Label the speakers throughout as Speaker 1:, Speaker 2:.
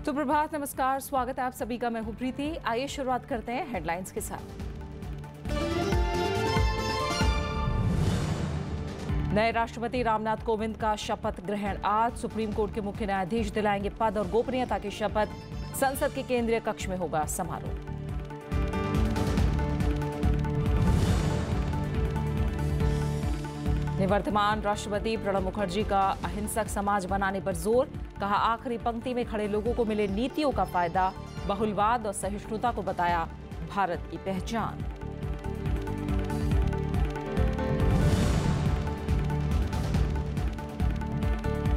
Speaker 1: सुप्रभात, नमस्कार, स्वागत है आप सभी का। मैं हूं प्रीति। आइए शुरुआत करते हैं हेडलाइंस के साथ। नए राष्ट्रपति रामनाथ कोविंद का शपथ ग्रहण आज। सुप्रीम कोर्ट के मुख्य न्यायाधीश दिलाएंगे पद और गोपनीयता की शपथ। संसद के केंद्रीय कक्ष में होगा समारोह। निवर्तमान राष्ट्रपति प्रणब मुखर्जी का अहिंसक समाज बनाने पर जोर। कहा, आखिरी पंक्ति में खड़े लोगों को मिले नीतियों का फायदा। बहुलवाद और सहिष्णुता को बताया भारत की पहचान।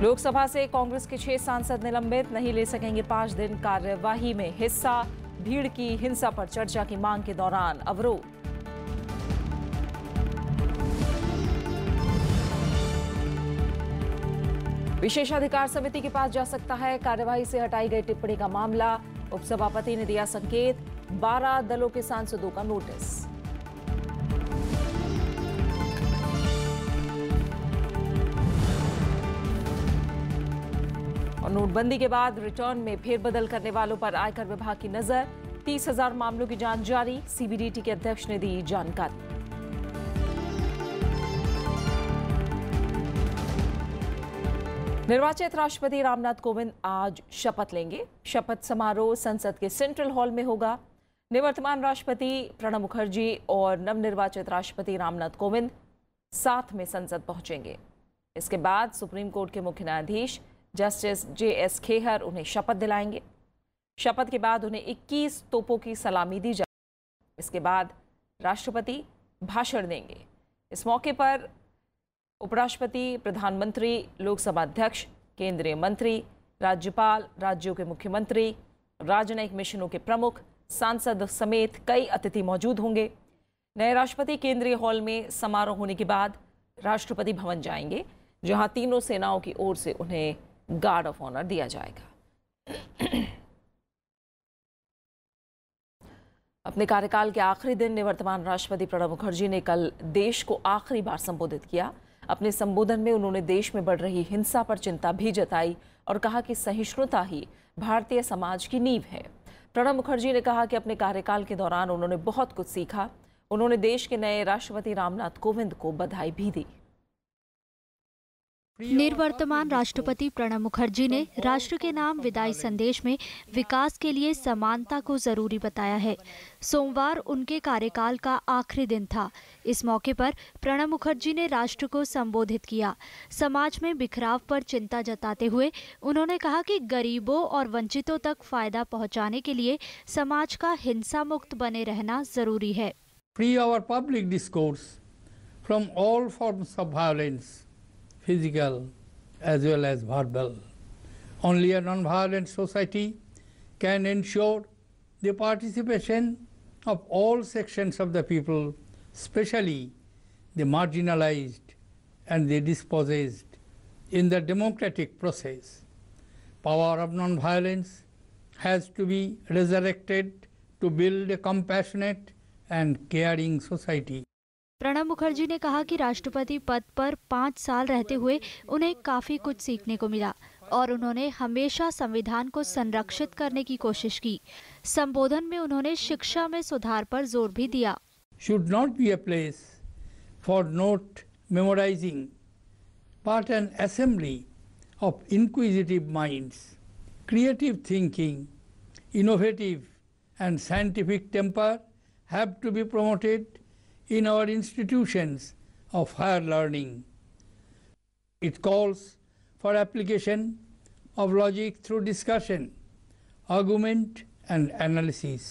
Speaker 1: लोकसभा से कांग्रेस के 6 सांसद निलंबित, नहीं ले सकेंगे 5 दिन कार्यवाही में हिस्सा। भीड़ की हिंसा पर चर्चा की मांग के दौरान अवरोध। विशेषाधिकार समिति के पास जा सकता है कार्यवाही से हटाई गई टिप्पणी का मामला। उपसभापति ने दिया संकेत। 12 दलों के सांसदों का नोटिस। और नोटबंदी के बाद रिटर्न में फेरबदल करने वालों पर आयकर विभाग की नजर। 30,000 मामलों की जांच जारी। सीबीडीटी के अध्यक्ष ने दी जानकारी। निर्वाचित राष्ट्रपति रामनाथ कोविंद आज शपथ लेंगे। शपथ समारोह संसद के सेंट्रल हॉल में होगा। निवर्तमान राष्ट्रपति प्रणब मुखर्जी और नवनिर्वाचित राष्ट्रपति रामनाथ कोविंद साथ में संसद पहुंचेंगे। इसके बाद सुप्रीम कोर्ट के मुख्य न्यायाधीश जस्टिस JS खेहर उन्हें शपथ दिलाएंगे। शपथ के बाद उन्हें 21 तोपों की सलामी दी जाएगी। इसके बाद राष्ट्रपति भाषण देंगे। इस मौके पर उपराष्ट्रपति, प्रधानमंत्री, लोकसभा अध्यक्ष, केंद्रीय मंत्री, राज्यपाल, राज्यों के मुख्यमंत्री, राजनयिक मिशनों के प्रमुख, सांसद समेत कई अतिथि मौजूद होंगे। नए राष्ट्रपति केंद्रीय हॉल में समारोह होने के बाद राष्ट्रपति भवन जाएंगे, जहां तीनों सेनाओं की ओर से उन्हें गार्ड ऑफ ऑनर दिया जाएगा। अपने कार्यकाल के आखिरी दिन निवर्तमान राष्ट्रपति प्रणब मुखर्जी ने कल देश को आखिरी बार संबोधित किया। अपने संबोधन में उन्होंने देश में बढ़ रही हिंसा पर चिंता भी जताई और कहा कि सहिष्णुता ही भारतीय समाज की नींव है। प्रणब मुखर्जी ने कहा कि अपने कार्यकाल के दौरान उन्होंने बहुत कुछ सीखा। उन्होंने देश के नए राष्ट्रपति रामनाथ कोविंद को बधाई भी दी।
Speaker 2: निवर्तमान राष्ट्रपति प्रणब मुखर्जी ने राष्ट्र के नाम विदाई संदेश में विकास के लिए समानता को जरूरी बताया है। सोमवार उनके कार्यकाल का आखिरी दिन था। इस मौके पर प्रणब मुखर्जी ने राष्ट्र को संबोधित किया। समाज में बिखराव पर चिंता जताते हुए उन्होंने कहा कि गरीबों और वंचितों तक फायदा पहुंचाने के लिए समाज का हिंसा मुक्त बने रहना जरूरी है।
Speaker 3: Free our public discourse from all forms of violence, physical as well as verbal. Only a non-violent society can ensure the participation of all sections of the people, especially the marginalized and the dispossessed, in the democratic process. Power of non-violence has to be resurrected to build a compassionate and caring society.
Speaker 2: Pranab Mukherjee ने कहा कि राष्ट्रपति पद पर 5 साल रहते हुए उन्हें काफी कुछ सीखने को मिला और उन्होंने हमेशा संविधान को संरक्षित करने की कोशिश की। संबोधन में उन्होंने शिक्षा में सुधार पर जोर भी दिया।
Speaker 3: Should not be a place for note memorizing, but an assembly of inquisitive minds. Creative thinking, innovative and scientific temper have to be promoted in our institutions of higher learning. It calls for application of logic through discussion, argument and analysis.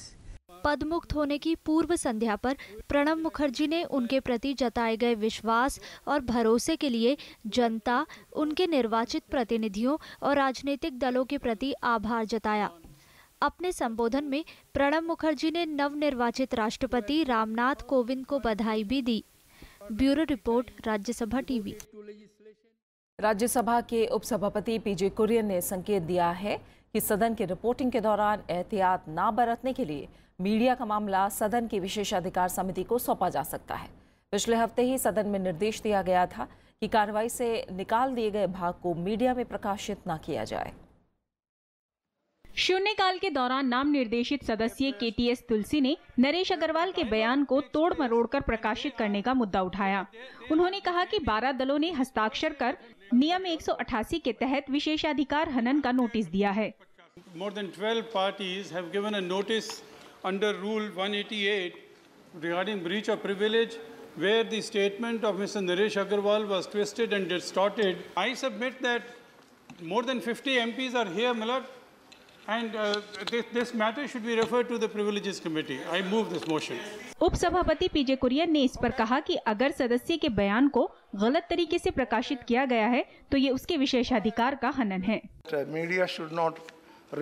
Speaker 2: पदमुक्त होने की पूर्व संध्या पर प्रणब मुखर्जी ने उनके प्रति जताए गए विश्वास और भरोसे के लिए जनता, उनके निर्वाचित प्रतिनिधियों और राजनीतिक दलों के प्रति आभार जताया। अपने संबोधन में प्रणब मुखर्जी ने नवनिर्वाचित राष्ट्रपति रामनाथ कोविंद को बधाई भी दी। Bureau report, Rajya Sabha TV.
Speaker 1: Rajya Sabha के उपसभापति PJ कुरियन ने संकेत दिया है कि सदन की रिपोर्टिंग के दौरान एहतियात न बरतने के लिए मीडिया का मामला सदन की विशेषाधिकार समिति को सौंपा जा सकता है। पिछले हफ्ते ही सदन में निर्देश दिया गया था कि कार्रवाई से निकाल दिए गए भाग को मीडिया में प्रकाशित न किया जाए।
Speaker 4: शून्यकाल के दौरान नाम निर्देशित सदस्य KTS तुलसी ने नरेश अग्रवाल के बयान को तोड़ मरोड़ कर प्रकाशित करने का मुद्दा उठाया। उन्होंने कहा कि 12 दलों ने हस्ताक्षर कर नियम 188 के तहत विशेषाधिकार हनन का नोटिस दिया है।
Speaker 5: More than 12 parties have given a notice under Rule 188 regarding breach of privilege, where the statement of Mr. Naresh Agarwal was twisted and distorted. I submit that more than 50 MPs are here, Millard, and this matter should be referred to the Privileges Committee. I move this motion.
Speaker 4: उपसभापति पीजे कुरियन ने इस पर कहा कि अगर सदस्य के बयान को गलत तरीके से प्रकाशित किया गया है तो ये उसके विशेषाधिकार का हनन है।
Speaker 6: Media should not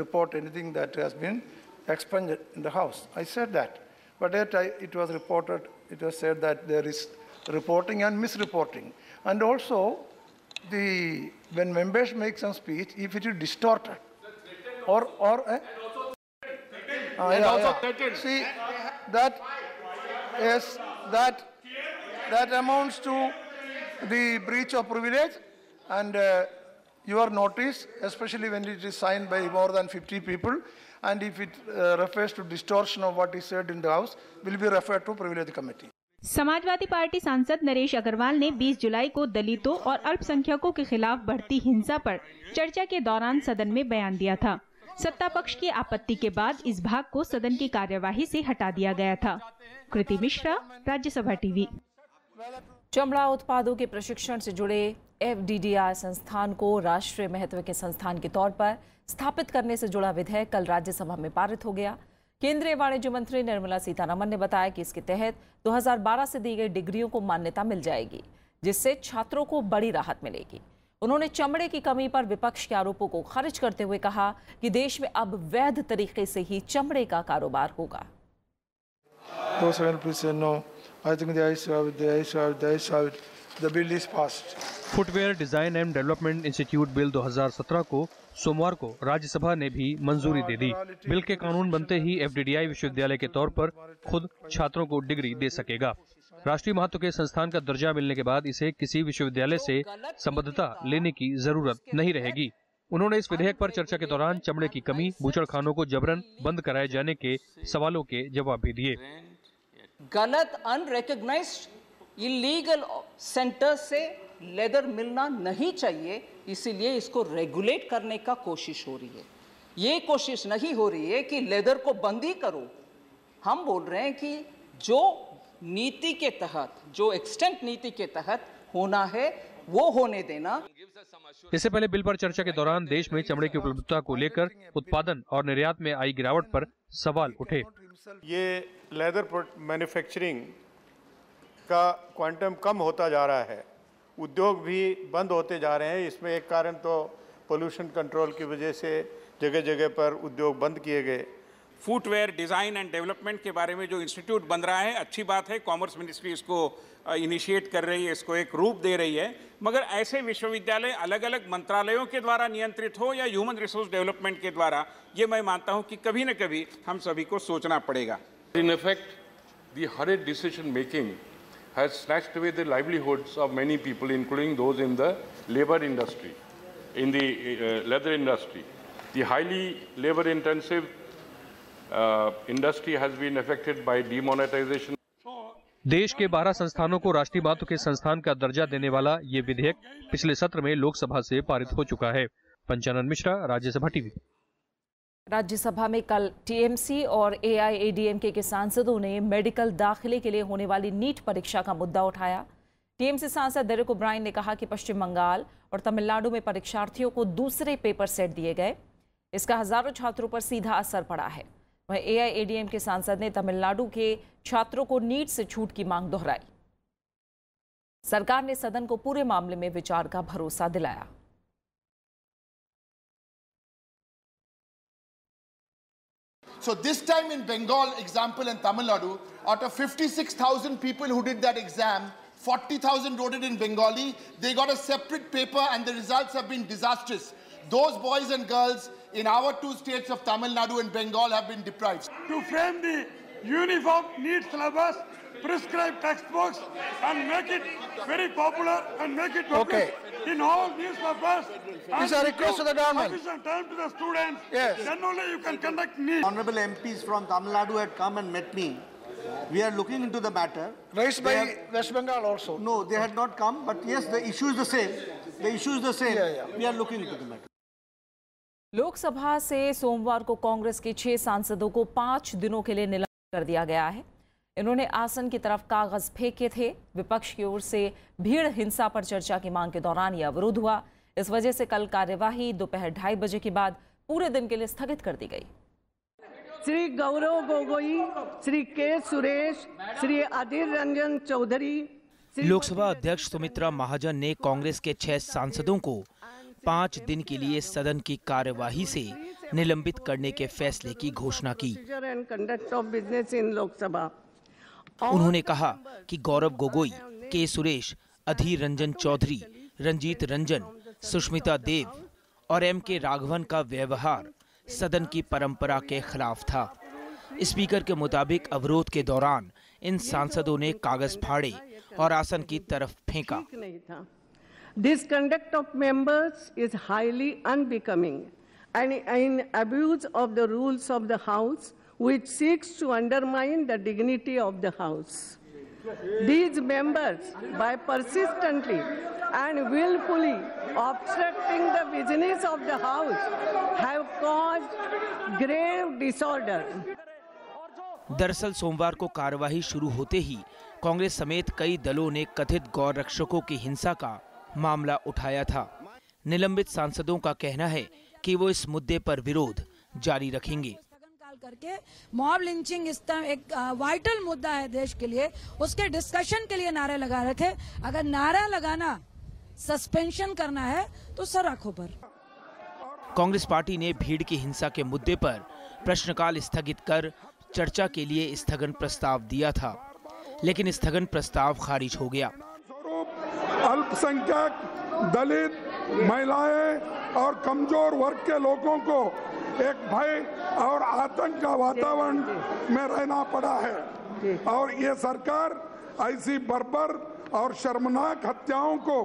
Speaker 6: report anything that has been expunged in the House. I said that, but yet it was reported. It was said that there is reporting and misreporting, and also when members make some speech, if it is distorted or see that yes that amounts to the breach of privilege, and your notice, especially when it is signed by more than 50 people, and if it refers to distortion of what is said in the House, will be referred to Privilege Committee.
Speaker 4: Samajwadi party सांसद नरेश अग्रवाल ने 20 जुलाई को दलितों और अल्पसंख्यकों के खिलाफ बढ़ती हिंसा पर चर्चा के दौरान सदन में बयान दिया था। सत्ता पक्ष की आपत्ति के बाद इस भाग को सदन की कार्यवाही से हटा दिया गया था। कृति मिश्रा, राज्यसभा टीवी।
Speaker 1: चमड़ा उत्पादों के प्रशिक्षण से जुड़े FDDI संस्थान को राष्ट्रीय महत्व के संस्थान के तौर पर स्थापित करने से जुड़ा विधेयक कल राज्यसभा में पारित हो गया। केंद्रीय वाणिज्य मंत्री निर्मला सीतारमण ने बताया कि इसके तहत 2012 से दी गई डिग्रियों को मान्यता मिल जाएगी, जिससे छात्रों को बड़ी राहत मिलेगी। उन्होंने चमड़े की कमी पर विपक्ष के आरोपों को खारिज करते हुए कहा कि देश में अब वैध तरीके से ही चमड़े का कारोबार होगा।
Speaker 7: Footwear design and development institute bill 2017 को सोमवार को राज्यसभा ने भी मंजूरी दे दी। बिल के कानून बनते ही FDDI विश्वविद्यालय के तौर पर खुद छात्रों को डिग्री दे सकेगा। राष्ट्रीय महत्व के संस्थान का दर्जा मिलने के बाद इसे किसी विश्वविद्यालय से संबद्धता लेने की जरूरत नहीं रहेगी। उन्होंने इस विधेयक पर चर्चा के दौरान चमड़े की कमी, बूचड़खानों को जबरन बंद कराए जाने के सवालों के जवाब भी दिए।
Speaker 8: गलत अनरिकॉग्नाइज्ड इलीगल सेंटर से लेदर मिलना नहीं चाहिए, इसीलिए इसको रेगुलेट करने का कोशिश हो रही है। ये कोशिश नहीं हो रही है कि लेदर को बंदी करो। हम बोल रहे हैं कि जो नीति के तहत, जो एक्सटेंट नीति के तहत होना है वो होने देना।
Speaker 7: इससे पहले बिल पर चर्चा के दौरान देश में चमड़े की उपलब्धता को लेकर उत्पादन और निर्यात में आई गिरावट पर सवाल उठे।
Speaker 9: ये लेदर मैन्युफैक्चरिंग का क्वांटम कम होता जा रहा है, उद्योग भी बंद होते जा रहे हैं। इसमें एक कारण तो पोल्यूशन कंट्रोल की वजह से जगह जगह पर उद्योग बंद किए गए।
Speaker 10: फुटवेयर डिज़ाइन एंड डेवलपमेंट के बारे में जो इंस्टीट्यूट बन रहा है, अच्छी बात है। कॉमर्स मिनिस्ट्री इसको इनिशिएट कर रही है, इसको एक रूप दे रही है। मगर ऐसे विश्वविद्यालय अलग अलग मंत्रालयों के द्वारा नियंत्रित हो या ह्यूमन रिसोर्स डेवलपमेंट के द्वारा, ये मैं मानता हूँ कि कभी न कभी हम सभी को सोचना पड़ेगा।
Speaker 11: In effect, the hurried decision making has snatched away the livelihoods of many people, including those in the labor industry, in the leather industry. The highly labor-intensive industry has been affected by demonetization.
Speaker 7: देश के 12 संस्थानों को राष्ट्रीय महत्व के संस्थान का दर्जा देने वाला ये विधेयक पिछले सत्र में लोकसभा से पारित हो चुका है। पंचानन मिश्रा, राज्यसभा टीवी।
Speaker 1: राज्यसभा में कल TMC और AIADMK के सांसदों ने मेडिकल दाखिले के लिए होने वाली नीट परीक्षा का मुद्दा उठाया। TMC सांसद डेरेक ओब्रायन ने कहा कि पश्चिम बंगाल और तमिलनाडु में परीक्षार्थियों को दूसरे पेपर सेट दिए गए, इसका हजारों छात्रों पर सीधा असर पड़ा है। वहीं AIADMK के सांसद ने तमिलनाडु के छात्रों को नीट से छूट की मांग दोहराई। सरकार ने सदन को पूरे मामले में विचार का भरोसा दिलाया।
Speaker 12: So this time in Bengal, example, and Tamil Nadu, out of 56,000 people who did that exam, 40,000 wrote it in Bengali. They got a separate paper and the results have been disastrous. Those boys and girls in our two states of Tamil Nadu and Bengal have been deprived.
Speaker 5: To frame the uniform NEET syllabus, prescribe textbooks and make it very popular and make it public.
Speaker 6: Okay.
Speaker 13: in all this purpose.
Speaker 6: It's a request to the government.
Speaker 13: Sufficient time to the students.
Speaker 6: Yes.
Speaker 13: Then only you can conduct NEET.
Speaker 14: Honorable MPs from Tamil Nadu had come and met me. We are looking into the matter.
Speaker 6: Raised by West Bengal also.
Speaker 14: No, they had not come, but yes, the issue is the same. The issue is the same. We are looking into the matter.
Speaker 1: Lok Sabha से सोमवार को कांग्रेस के 6 सांसदों को 5 दिनों के लिए निलंबित कर दिया गया है। इन्होंने आसन की तरफ कागज फेंके थे। विपक्ष की ओर से भीड़ हिंसा पर चर्चा की मांग के दौरान यह अवरोध हुआ। इस वजह से कल कार्यवाही दोपहर 2:30 बजे के बाद पूरे दिन के लिए स्थगित कर दी गई।
Speaker 15: श्री गौरव गोगोई, श्री के सुरेश, श्री अधीर रंजन चौधरी।
Speaker 16: लोकसभा अध्यक्ष सुमित्रा महाजन ने कांग्रेस के 6 सांसदों को 5 दिन के लिए सदन की कार्यवाही से निलंबित करने के फैसले की घोषणा की। उन्होंने कहा कि गौरव गोगोई, के सुरेश, अधीर रंजन चौधरी, रंजीत रंजन, सुष्मिता देव और M.K. राघवन का व्यवहार सदन की परंपरा के खिलाफ था। स्पीकर के मुताबिक अवरोध के दौरान इन सांसदों ने कागज फाड़े और आसन की तरफ फेंका।
Speaker 15: This conduct of members is highly unbecoming and an abuse of the rules of the House, which seeks to undermine the dignity of the House. These members, by persistently and willfully obstructing the business of the House, have caused grave disorder.
Speaker 16: दरअसल सोमवार को कार्यवाही शुरू होते ही कांग्रेस समेत कई दलों ने कथित गौ रक्षकों की हिंसा का मामला उठाया था। निलंबित सांसदों का कहना है कि वो इस मुद्दे पर विरोध जारी रखेंगे।
Speaker 17: करके मॉब लिंचिंग एक वाइटल मुद्दा है देश के लिए, उसके डिस्कशन के लिए नारे लगा रहे थे। अगर नारा लगाना सस्पेंशन करना है तो सर आंखों पर।
Speaker 16: कांग्रेस पार्टी ने भीड़ की हिंसा के मुद्दे पर प्रश्नकाल स्थगित कर चर्चा के लिए स्थगन प्रस्ताव दिया था, लेकिन स्थगन प्रस्ताव खारिज हो गया।
Speaker 13: अल्पसंख्यक, दलित, महिलाएं और कमजोर वर्ग के लोगों को एक भय और आतंक का वातावरण में रहना पड़ा है और ये सरकार ऐसी बर्बर और शर्मनाक हत्याओं को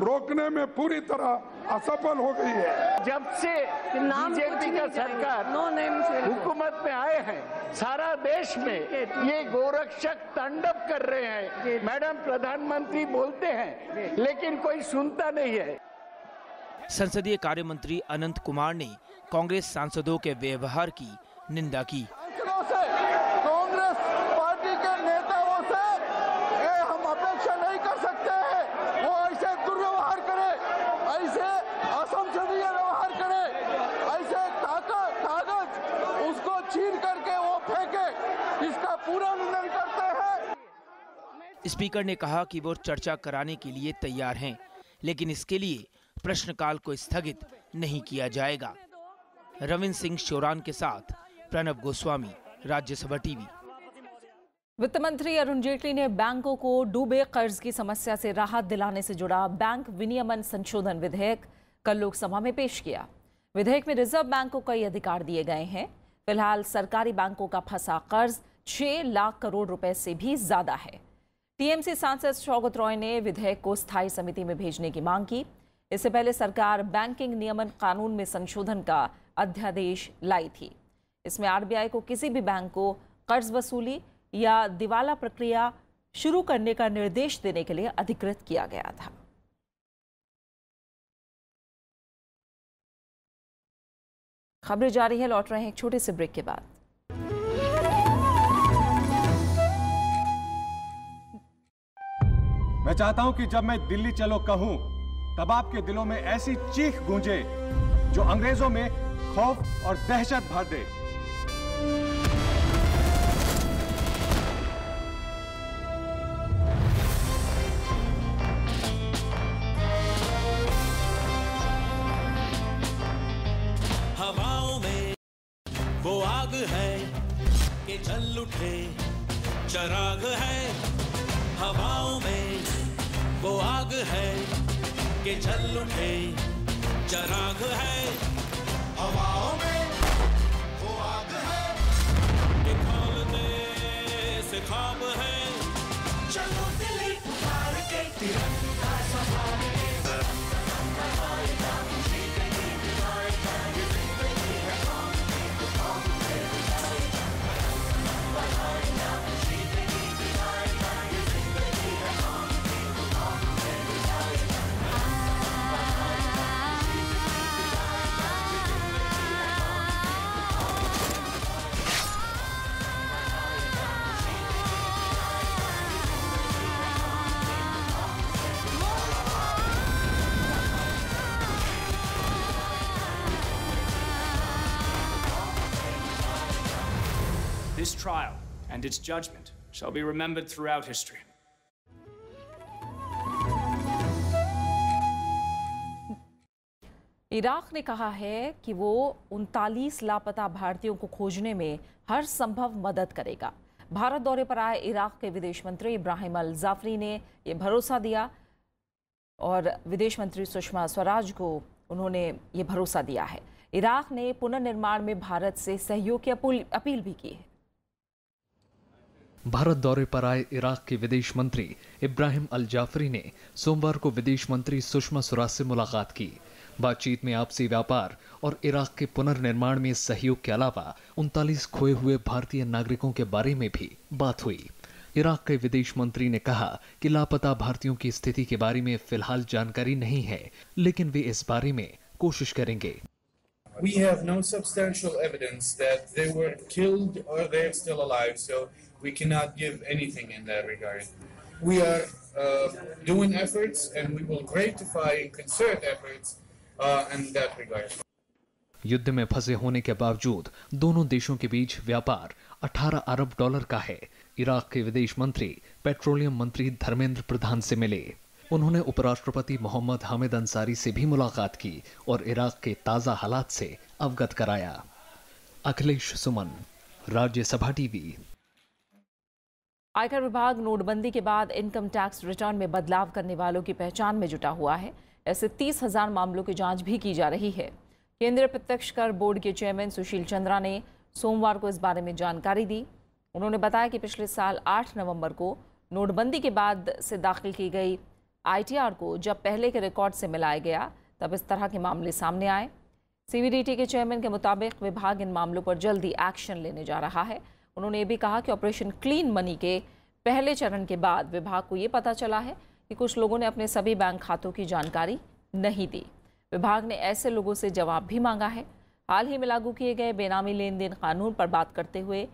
Speaker 13: रोकने में पूरी तरह असफल हो गई है।
Speaker 18: जब से बीजेपी का सरकार हुकूमत में आए हैं, सारा देश में ये गोरक्षक तांडव कर रहे हैं। मैडम प्रधानमंत्री बोलते हैं लेकिन कोई सुनता नहीं है।
Speaker 16: संसदीय कार्य मंत्री अनंत कुमार ने कांग्रेस सांसदों के व्यवहार की निंदा की।
Speaker 18: कांग्रेस पार्टी के नेताओं से हम अपेक्षा नहीं कर सकते हैं वो ऐसे दुर्व्यवहार करे, ऐसे असंसदीय व्यवहार करे, ऐसे कागज उसको छीन करके वो फेंके, इसका पूरा निंदन करते हैं।
Speaker 16: स्पीकर ने कहा कि वो चर्चा कराने के लिए तैयार हैं, लेकिन इसके लिए प्रश्नकाल को स्थगित नहीं किया जाएगा। रविंद्र सिंह शोरान के साथ प्रणब गोस्वामी, राज्यसभा टीवी।
Speaker 1: वित्त मंत्री अरुण जेटली ने बैंकों को डूबे कर्ज की समस्या से राहत दिलाने से जुड़ा बैंक विनियमन संशोधन विधेयक कल लोकसभा में पेश किया। विधेयक में रिजर्व बैंक को कई अधिकार दिए गए हैं। फिलहाल सरकारी बैंकों का फंसा कर्ज 6 लाख करोड़ रुपए से भी ज्यादा है। टीएमसी सांसद सौगत रॉय ने विधेयक को स्थायी समिति में भेजने की मांग की। इससे पहले सरकार बैंकिंग नियमन कानून में संशोधन का अध्यादेश लाई थी। इसमें आरबीआई को किसी भी बैंक को कर्ज वसूली या दिवाला प्रक्रिया शुरू करने का निर्देश देने के लिए अधिकृत किया गया था। खबरें जारी है, लौट रहे हैं एक छोटे से ब्रेक के बाद।
Speaker 19: मैं चाहता हूं कि जब मैं दिल्ली चलो कहूं तब आपके दिलों में ऐसी चीख गूंजे जो अंग्रेजों में खौफ और दहशत भर दे।
Speaker 20: हवाओं में वो आग है कि जल उठे चराग है। हवाओं में वो आग है कि जल उठे चराग है। हवाओं में वो आग है कि खोलने से ख्वाब है। चलो दिल्ली उतार के तिरंगा संभाल के
Speaker 21: trial, and its judgment shall be remembered throughout history.
Speaker 1: Iraq ने कहा है कि वो 39 लापता भारतीयों को खोजने में हर संभव मदद करेगा। भारत दौरे पर आए इराक के विदेश मंत्री इब्राहिम अल जाफरी ने ये भरोसा दिया और विदेश मंत्री सुषमा स्वराज को उन्होंने ये भरोसा दिया है। इराक ने पुनर्निर्माण में भारत से सहयोग की अपील भी की है।
Speaker 22: भारत दौरे पर आए इराक के विदेश मंत्री इब्राहिम अल जाफरी ने सोमवार को विदेश मंत्री सुषमा स्वराज से मुलाकात की। बातचीत में आपसी व्यापार और इराक के पुनर्निर्माण में सहयोग के अलावा 39 खोए हुए भारतीय नागरिकों के बारे में भी बात हुई। इराक के विदेश मंत्री ने कहा कि लापता भारतीयों की स्थिति के बारे में फिलहाल जानकारी नहीं है, लेकिन वे इस बारे में कोशिश करेंगे।
Speaker 23: We have no substantial evidence that they were killed or they're still alive, so we cannot give anything in that regard. We are doing efforts and we will gratify and concert efforts in that regard.
Speaker 22: युद्ध में फंसे होने के बावजूद दोनों देशों के बीच व्यापार 18 अरब डॉलर का है। इराक के विदेश मंत्री पेट्रोलियम मंत्री धर्मेंद्र प्रधान से मिले। उन्होंने उपराष्ट्रपति मोहम्मद हामिद अंसारी से भी मुलाकात की और इराक के ताजा हालात से अवगत कराया। अखिलेश सुमन, राज्यसभा टीवी।
Speaker 1: आयकर विभाग नोटबंदी के बाद इनकम टैक्स रिटर्न में बदलाव करने वालों की पहचान में जुटा हुआ है। ऐसे 30,000 मामलों की जांच भी की जा रही है। केंद्रीय प्रत्यक्ष कर बोर्ड के चेयरमैन सुशील चंद्रा ने सोमवार को इस बारे में जानकारी दी। उन्होंने बताया कि पिछले साल 8 नवंबर को नोटबंदी के बाद से दाखिल की गई ITR को जब पहले के रिकॉर्ड से मिलाया गया तब इस तरह के मामले सामने आए। CBDT के चेयरमैन के मुताबिक विभाग इन मामलों पर जल्दी एक्शन लेने जा रहा है। उन्होंने ये भी कहा कि ऑपरेशन क्लीन मनी के पहले चरण के बाद विभाग को ये पता चला है कि कुछ लोगों ने अपने सभी बैंक खातों की जानकारी नहीं दी। विभाग ने ऐसे लोगों से जवाब भी मांगा है। हाल ही में लागू किए गए बेनामी लेन देन कानून पर बात करते हुए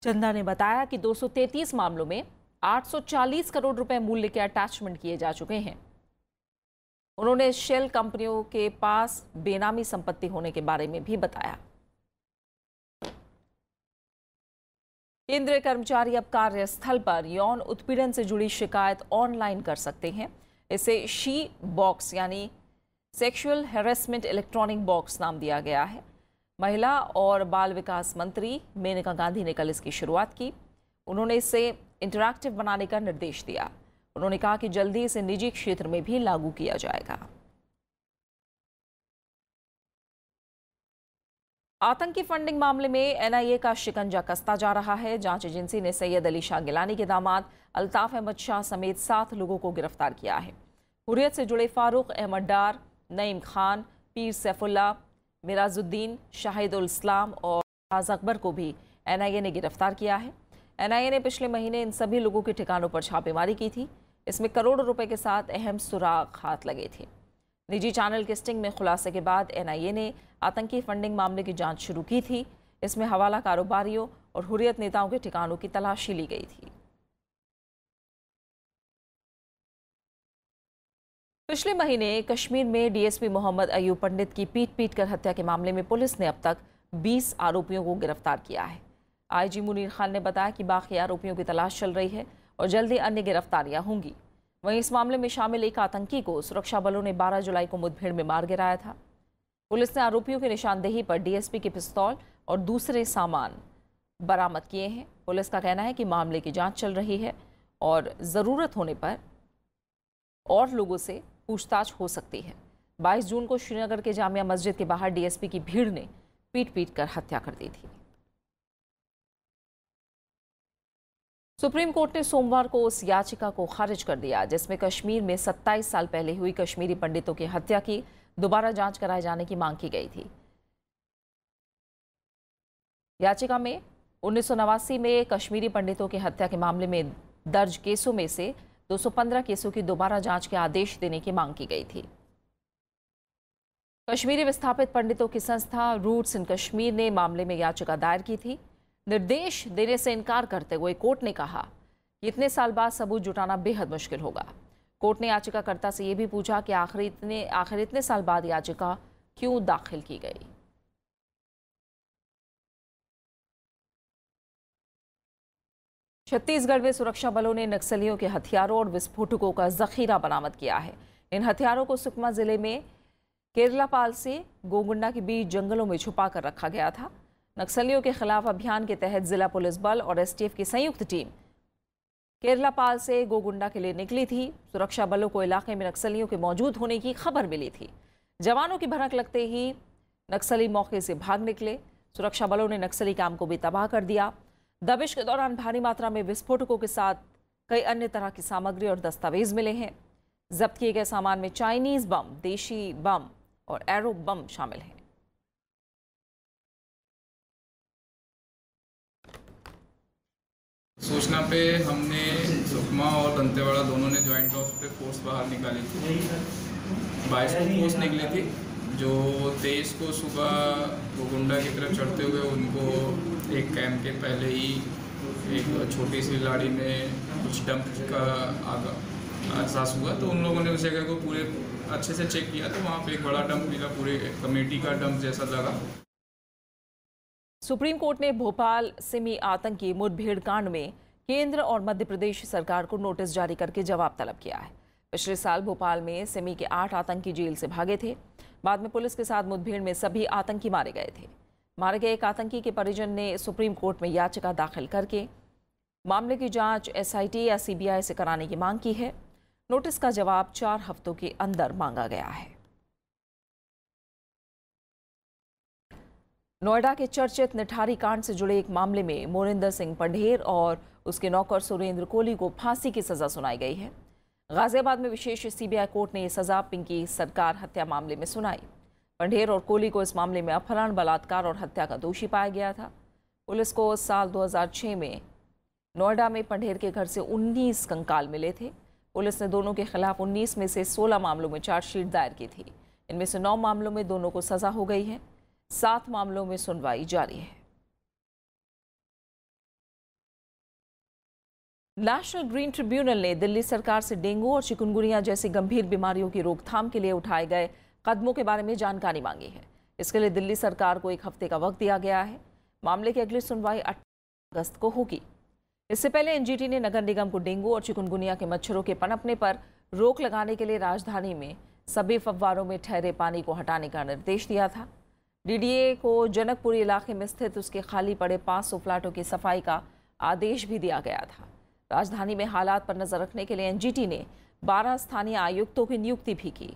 Speaker 1: चंदा ने बताया कि 233 मामलों में 840 करोड़ रुपए मूल्य के अटैचमेंट किए जा चुके हैं। उन्होंने शेल कंपनियों के पास बेनामी संपत्ति होने के बारे में भी बताया। केंद्रीय कर्मचारी अब कार्यस्थल पर यौन उत्पीड़न से जुड़ी शिकायत ऑनलाइन कर सकते हैं। इसे शी बॉक्स यानी सेक्सुअल हैरेसमेंट इलेक्ट्रॉनिक बॉक्स नाम दिया गया है। महिला और बाल विकास मंत्री मेनका गांधी ने कल इसकी शुरुआत की। उन्होंने इसे इंटरैक्टिव बनाने का निर्देश दिया। उन्होंने कहा कि जल्दी इसे निजी क्षेत्र में भी लागू किया जाएगा। आतंकी फंडिंग मामले में NIA का शिकंजा कसता जा रहा है। जांच एजेंसी ने सैयद अली शाह गिलानी के दामाद अल्ताफ अहमद शाह समेत 7 लोगों को गिरफ्तार किया है। हुर्रियत से जुड़े फारूक अहमद डार, नईम खान, पीर सैफुल्ला, मिराजुद्दीन, शाहिदुल इस्लाम और राज अकबर को भी NIA ने गिरफ्तार किया है। NIA ने पिछले महीने इन सभी लोगों के ठिकानों पर छापेमारी की थी। इसमें करोड़ों रुपए के साथ अहम सुराग हाथ लगे थे। निजी चैनल के स्टिंग में खुलासे के बाद NIA ने आतंकी फंडिंग मामले की जांच शुरू की थी। इसमें हवाला कारोबारियों और हुर्रियत नेताओं के ठिकानों की तलाशी ली गई थी। पिछले महीने कश्मीर में DSP मोहम्मद अयूब पंडित की पीट कर हत्या के मामले में पुलिस ने अब तक 20 आरोपियों को गिरफ्तार किया है। IG मुनीर खान ने बताया कि बाकी आरोपियों की तलाश चल रही है और जल्दी अन्य गिरफ्तारियां होंगी। वहीं इस मामले में शामिल एक आतंकी को सुरक्षा बलों ने 12 जुलाई को मुठभेड़ में मार गिराया था। पुलिस ने आरोपियों की निशानदेही पर DSP की पिस्तौल और दूसरे सामान बरामद किए हैं। पुलिस का कहना है कि मामले की जांच चल रही है और ज़रूरत होने पर और लोगों से पूछताछ हो सकती है। 22 जून को श्रीनगर के जामिया मस्जिद के बाहर DSP की भीड़ ने पीट कर हत्या कर दी थी। सुप्रीम कोर्ट ने सोमवार को उस याचिका को खारिज कर दिया जिसमें कश्मीर में 27 साल पहले हुई कश्मीरी पंडितों की हत्या की दोबारा जांच कराए जाने की मांग की गई थी। याचिका में 1989 में कश्मीरी पंडितों की हत्या के मामले में दर्ज केसों में से 215 केसों की दोबारा जांच के आदेश देने की मांग की गई थी। कश्मीरी विस्थापित पंडितों की संस्था रूट्स इन कश्मीर ने मामले में याचिका दायर की थी। निर्देश देने से इनकार करते हुए कोर्ट ने कहा कि इतने साल बाद सबूत जुटाना बेहद मुश्किल होगा। कोर्ट ने याचिकाकर्ता से यह भी पूछा कि आखिर इतने साल बाद याचिका क्यों दाखिल की गई। छत्तीसगढ़ में सुरक्षा बलों ने नक्सलियों के हथियारों और विस्फोटकों का जखीरा बरामद किया है। इन हथियारों को सुकमा जिले में केरलापाल से गोगुंडा के बीच जंगलों में छुपा कर रखा गया था। नक्सलियों के खिलाफ अभियान के तहत जिला पुलिस बल और एसटीएफ की संयुक्त टीम केरलापाल से गोगुंडा के लिए निकली थी। सुरक्षा बलों को इलाके में नक्सलियों के मौजूद होने की खबर मिली थी। जवानों की भनक लगते ही नक्सली मौके से भाग निकले। सुरक्षा बलों ने नक्सली काम को भी तबाह कर दिया। दबिश के दौरान भारी मात्रा में विस्फोटकों के साथ कई अन्य तरह की सामग्री और दस्तावेज मिले हैं। जब्त किए गए सामान में चाइनीज बम, देशी बम और एरो बम शामिल हैं।
Speaker 2: सूचना पे हमने सुकमा और दंतेवाड़ा दोनों ने ज्वाइंट टॉप पे फोर्स बाहर निकाली थी। 22 को फोर्स निकली थी, जो 23 को सुबह गोगुंडा की तरफ चढ़ते हुए उनको एक कैंप के पहले ही एक छोटी सी लाड़ी में कुछ डंप का एहसास हुआ, तो उन लोगों ने उस जगह को पूरे अच्छे से चेक किया तो वहाँ पे एक बड़ा डंप मिला, पूरे कमेटी का डंप जैसा लगा।
Speaker 1: सुप्रीम कोर्ट ने भोपाल सिमी आतंकी मुठभेड़ कांड में केंद्र और मध्य प्रदेश सरकार को नोटिस जारी करके जवाब तलब किया है। पिछले साल भोपाल में सिमी के 8 आतंकी जेल से भागे थे। बाद में पुलिस के साथ मुठभेड़ में सभी आतंकी मारे गए थे। मारे गए एक आतंकी के परिजन ने सुप्रीम कोर्ट में याचिका दाखिल करके मामले की जांच एसआईटी या सीबीआई से कराने की मांग की है। नोटिस का जवाब 4 हफ्तों के अंदर मांगा गया है। नोएडा के चर्चित निठारी कांड से जुड़े एक मामले में मोरिंदर सिंह पंढेर और उसके नौकर सुरेंद्र कोहली को फांसी की सजा सुनाई गई है। गाजियाबाद में विशेष सीबीआई कोर्ट ने यह सजा पिंकी सरकार हत्या मामले में सुनाई। पंढेर और कोहली को इस मामले में अपहरण, बलात्कार और हत्या का दोषी पाया गया था। पुलिस को साल 2006 में नोएडा में पंढेर के घर से 19 कंकाल मिले थे। पुलिस ने दोनों के खिलाफ 19 में से 16 मामलों में चार्जशीट दायर की थी। इनमें से 9 मामलों में दोनों को सजा हो गई है। 7 मामलों में सुनवाई जारी है। नेशनल ग्रीन ट्रिब्यूनल ने दिल्ली सरकार से डेंगू और चिकनगुनिया जैसी गंभीर बीमारियों की रोकथाम के लिए उठाए गए कदमों के बारे में जानकारी मांगी है। इसके लिए दिल्ली सरकार को 1 हफ्ते का वक्त दिया गया है। मामले की अगली सुनवाई 8 अगस्त को होगी। इससे पहले एनजीटी ने नगर निगम को डेंगू और चिकनगुनिया के मच्छरों के पनपने पर रोक लगाने के लिए राजधानी में सभी फव्वारों में ठहरे पानी को हटाने का निर्देश दिया था। डीडीए को जनकपुरी इलाके में स्थित उसके खाली पड़े 500 फ्लैटों की सफाई का आदेश भी दिया गया था। राजधानी में हालात पर नजर रखने के लिए एनजीटी ने 12 स्थानीय आयुक्तों की नियुक्ति भी की।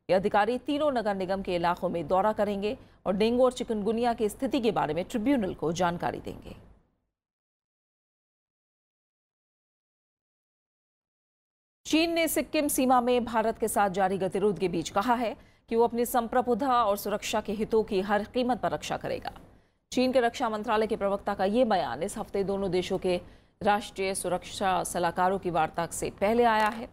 Speaker 1: ये अधिकारी तीनों नगर निगम के इलाकों में दौरा करेंगे और डेंगू और चिकनगुनिया की स्थिति के बारे में ट्रिब्यूनल को जानकारी देंगे। चीन ने सिक्किम सीमा में भारत के साथ जारी गतिरोध के बीच कहा है कि वो अपनी संप्रभुता और सुरक्षा के हितों की हर कीमत पर रक्षा करेगा। चीन के रक्षा मंत्रालय के प्रवक्ता का ये बयान इस हफ्ते दोनों देशों के राष्ट्रीय सुरक्षा सलाहकारों की वार्ता से पहले आया है।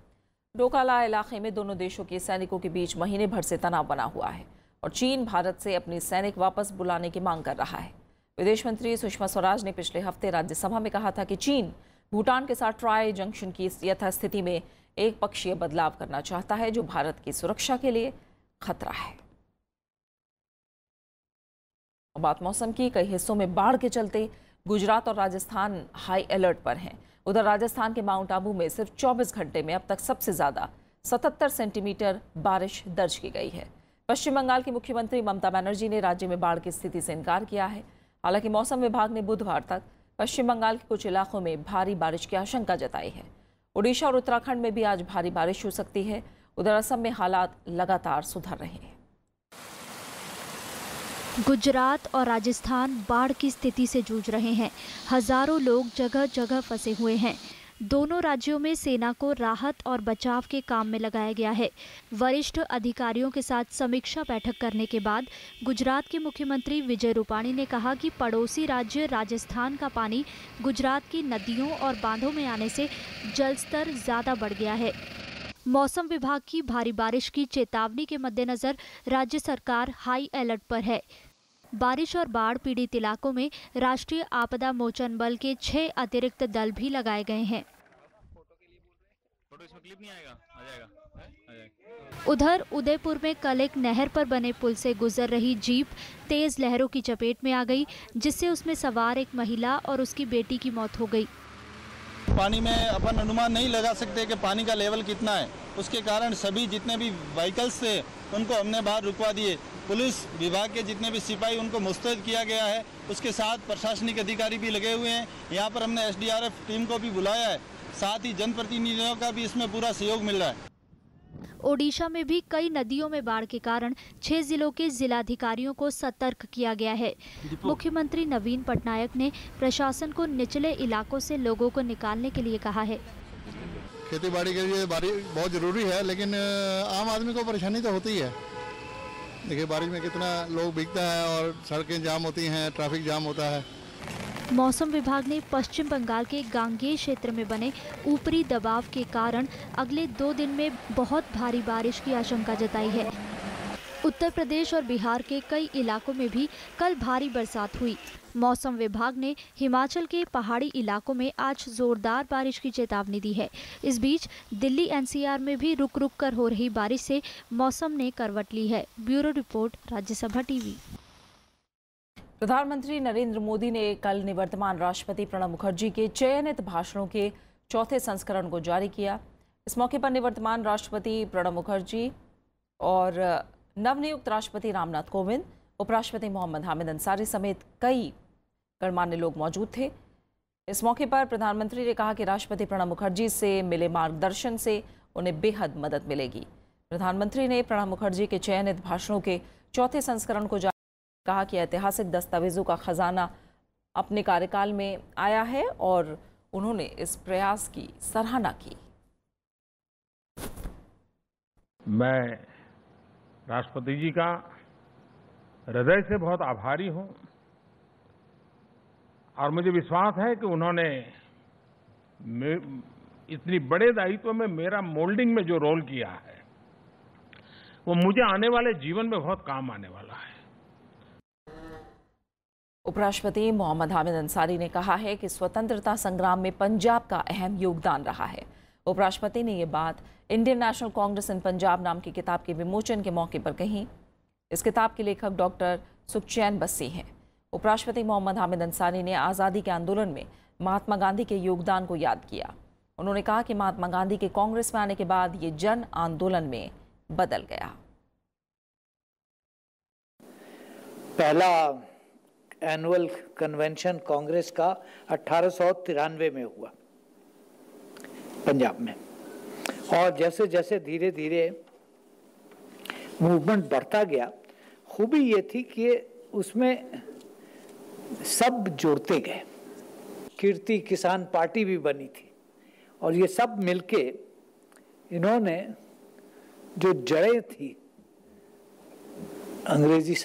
Speaker 1: डोकाला इलाके में दोनों देशों के सैनिकों के बीच महीने भर से तनाव बना हुआ है और चीन भारत से अपने सैनिक वापस बुलाने की मांग कर रहा है। विदेश मंत्री सुषमा स्वराज ने पिछले हफ्ते राज्यसभा में कहा था कि चीन भूटान के साथ ट्राई जंक्शन की यथास्थिति में एक पक्षीय बदलाव करना चाहता है, जो भारत की सुरक्षा के लिए खतरा है। बात मौसम की। कई हिस्सों में बाढ़ के चलते गुजरात और राजस्थान हाई अलर्ट पर हैं। उधर राजस्थान के माउंट आबू में सिर्फ 24 घंटे में अब तक सबसे ज्यादा 77 सेंटीमीटर बारिश दर्ज की गई है। पश्चिम बंगाल की मुख्यमंत्री ममता बनर्जी ने राज्य में बाढ़ की स्थिति से इनकार किया है। हालांकि मौसम विभाग ने बुधवार तक पश्चिम बंगाल के कुछ इलाकों में भारी बारिश की आशंका जताई है। ओडिशा और उत्तराखंड में भी आज भारी बारिश हो सकती है। उधर असम में हालात लगातार सुधर रहे हैं।
Speaker 3: गुजरात और राजस्थान बाढ़ की स्थिति से जूझ रहे हैं। हजारों लोग जगह जगह फंसे हुए हैं। दोनों राज्यों में सेना को राहत और बचाव के काम में लगाया गया है। वरिष्ठ अधिकारियों के साथ समीक्षा बैठक करने के बाद गुजरात के मुख्यमंत्री विजय रूपाणी ने कहा कि पड़ोसी राज्य राजस्थान का पानी गुजरात की नदियों और बांधों में आने से जलस्तर ज़्यादा बढ़ गया है। मौसम विभाग की भारी बारिश की चेतावनी के मद्देनजर राज्य सरकार हाई अलर्ट पर है। बारिश और बाढ़ पीड़ित इलाकों में राष्ट्रीय आपदा मोचन बल के 6 अतिरिक्त दल भी लगाए गए हैं। उधर उदयपुर में कल एक नहर पर बने पुल से गुजर रही जीप तेज लहरों की चपेट में आ गई, जिससे उसमें सवार एक महिला और उसकी बेटी की मौत हो गई।
Speaker 4: पानी में अपन अनुमान नहीं लगा सकते कि पानी का लेवल कितना है। उसके कारण सभी जितने भी व्हीकल्स थे उनको हमने बाहर रुकवा दिए। पुलिस विभाग के जितने भी सिपाही उनको मुस्तैद किया गया है। उसके साथ प्रशासनिक अधिकारी भी लगे हुए हैं। यहाँ पर हमने SDRF टीम को भी बुलाया है। साथ ही जनप्रतिनिधियों का भी इसमें पूरा सहयोग मिल रहा है।
Speaker 3: ओडिशा में भी कई नदियों में बाढ़ के कारण 6 जिलों के जिलाधिकारियों को सतर्क किया गया है। मुख्यमंत्री नवीन पटनायक ने प्रशासन को निचले इलाकों से लोगों को निकालने के लिए कहा है।
Speaker 4: खेती बाड़ी के लिए बारिश बहुत जरूरी है, लेकिन आम आदमी को परेशानी तो होती है। देखिए बारिश में कितना लोग भीगता है और सड़कें जाम होती हैं, ट्रैफिक जाम होता है।
Speaker 3: मौसम विभाग ने पश्चिम बंगाल के गांगेय क्षेत्र में बने ऊपरी दबाव के कारण अगले 2 दिन में बहुत भारी बारिश की आशंका जताई है। उत्तर प्रदेश और बिहार के कई इलाकों में भी कल भारी बरसात हुई। मौसम विभाग ने हिमाचल के पहाड़ी इलाकों में आज जोरदार बारिश की चेतावनी दी है। इस बीच दिल्ली NCR में भी रुक रुक कर हो रही बारिश से मौसम ने करवट ली है। Bureau report, Rajya Sabha TV.
Speaker 1: प्रधानमंत्री नरेंद्र मोदी ने कल निवर्तमान राष्ट्रपति प्रणब मुखर्जी के चयनित भाषणों के 4थे संस्करण को जारी किया। इस मौके पर निवर्तमान राष्ट्रपति प्रणब मुखर्जी और नवनियुक्त राष्ट्रपति रामनाथ कोविंद, उपराष्ट्रपति मोहम्मद हामिद अंसारी समेत कई गणमान्य लोग मौजूद थे। इस मौके पर प्रधानमंत्री ने कहा कि राष्ट्रपति प्रणब मुखर्जी से मिले मार्गदर्शन से उन्हें बेहद मदद मिलेगी। प्रधानमंत्री ने प्रणब मुखर्जी के चयनित भाषणों के 4थे संस्करण को कहा कि ऐतिहासिक दस्तावेजों का खजाना अपने कार्यकाल में आया है और उन्होंने इस प्रयास की सराहना की।
Speaker 8: मैं राष्ट्रपति जी का हृदय से बहुत आभारी हूं और मुझे विश्वास है कि उन्होंने इतनी बड़े दायित्व में मेरा मोल्डिंग में जो रोल किया है वो मुझे आने वाले जीवन में बहुत काम आने वाला है।
Speaker 1: उपराष्ट्रपति मोहम्मद हामिद अंसारी ने कहा है कि स्वतंत्रता संग्राम में पंजाब का अहम योगदान रहा है। उपराष्ट्रपति ने ये बात इंडियन नेशनल कांग्रेस इन पंजाब नाम की किताब के विमोचन के मौके पर कही। इस किताब के लेखक डॉक्टर सुखचैन बस्सी हैं। उपराष्ट्रपति मोहम्मद हामिद अंसारी ने आज़ादी के आंदोलन में महात्मा गांधी के योगदान को याद किया। उन्होंने कहा कि महात्मा गांधी के कांग्रेस में आने के बाद ये जन आंदोलन में बदल गया।
Speaker 9: पहला एनुअल कन्वेंशन कांग्रेस का 1893 में हुआ पंजाब में, और जैसे जैसे धीरे धीरे मूवमेंट बढ़ता गया, खूबी ये थी कि उसमें सब जोड़ते गए। कीर्ति किसान पार्टी भी बनी थी और ये सब मिलके इन्होंने जो जड़ें थी अंग्रेजी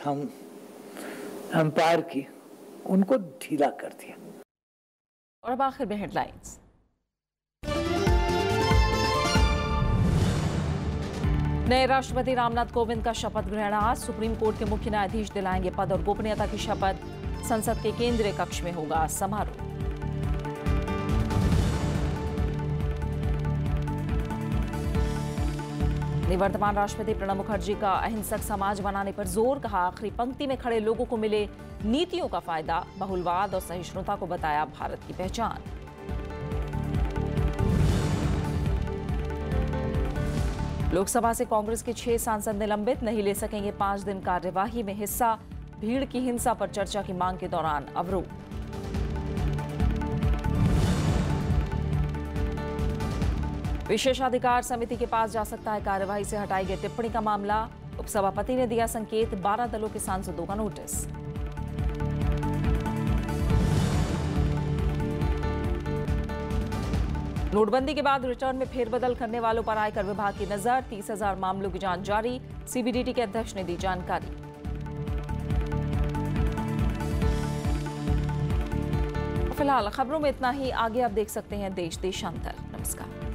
Speaker 9: एम्पायर की, उनको ढीला कर दिया।
Speaker 1: और अब आखिर में हेडलाइंस। नए राष्ट्रपति रामनाथ कोविंद का शपथ ग्रहण आज। सुप्रीम कोर्ट के मुख्य न्यायाधीश दिलाएंगे पद और गोपनीयता की शपथ। संसद के केंद्रीय कक्ष में होगा समारोह। निवर्तमान राष्ट्रपति प्रणब मुखर्जी का अहिंसक समाज बनाने पर जोर। कहा आखिरी पंक्ति में खड़े लोगों को मिले नीतियों का फायदा। बहुलवाद और सहिष्णुता को बताया भारत की पहचान। लोकसभा से कांग्रेस के 6 सांसद निलंबित, नहीं ले सकेंगे 5 दिन कार्यवाही में हिस्सा। भीड़ की हिंसा पर चर्चा की मांग के दौरान अवरोध। विशेषाधिकार समिति के पास जा सकता है कार्यवाही से हटाई गई टिप्पणी का मामला। उपसभापति ने दिया संकेत, 12 दलों के सांसदों का नोटिस। नोटबंदी के बाद रिटर्न में फेरबदल करने वालों पर आयकर विभाग की नजर। 30,000 मामलों की जांच जारी। सीबीडीटी के अध्यक्ष ने दी जानकारी। फिलहाल खबरों में इतना ही। आगे आप देश देशांतर। नमस्कार।